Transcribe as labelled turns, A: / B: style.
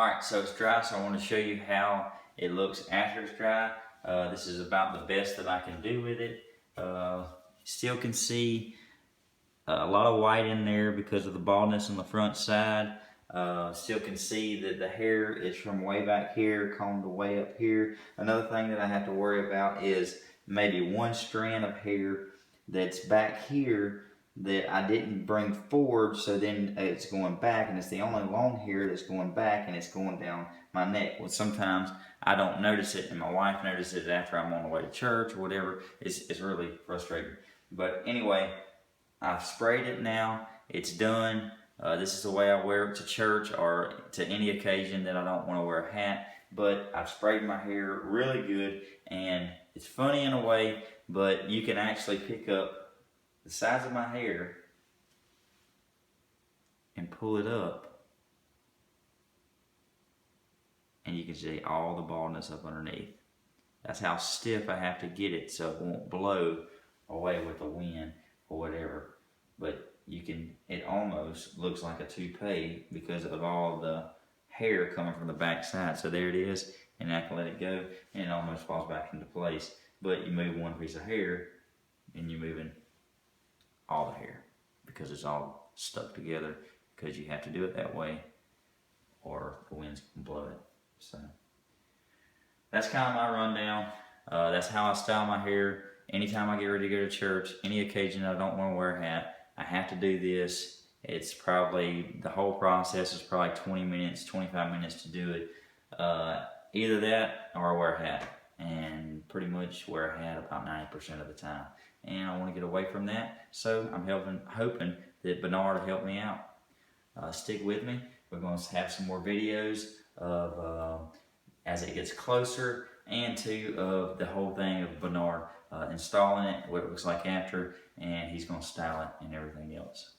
A: Alright, so it's dry, so I want to show you how it looks after it's dry. This is about the best that I can do with it. Still can see a lot of white in there because of the baldness on the front side. Still can see that the hair is from way back here, combed way up here. Another thing that I have to worry about is maybe one strand of hair that's back here that I didn't bring forward, so then it's going back, and it's the only long hair that's going back, and it's going down my neck. Well, sometimes I don't notice it, and my wife notices it after I'm on the way to church or whatever. It's really frustrating. But anyway, I've sprayed it now. It's done. This is the way I wear it to church or to any occasion that I don't want to wear a hat. But I've sprayed my hair really good, and it's funny in a way, but you can actually pick up the size of my hair and pull it up, and you can see all the baldness up underneath. That's how stiff I have to get it so it won't blow away with the wind or whatever. But you can, it almost looks like a toupee because of all the hair coming from the back side. So there it is, and I can let it go, and it almost falls back into place. But you move one piece of hair, and you're moving all the hair because it's all stuck together, because you have to do it that way or the winds can blow it. So that's kind of my rundown. That's how I style my hair. Anytime I get ready to go to church, any occasion I don't want to wear a hat, I have to do this. It's probably, the whole process is probably 20 minutes, 25 minutes to do it. Either that or I wear a hat, and pretty much wear a hat about 90% of the time. And I want to get away from that, so I'm hoping that Bernard will help me out. Stick with me. We're going to have some more videos of as it gets closer, and of the whole thing of Bernard installing it, what it looks like after, and he's going to style it and everything else.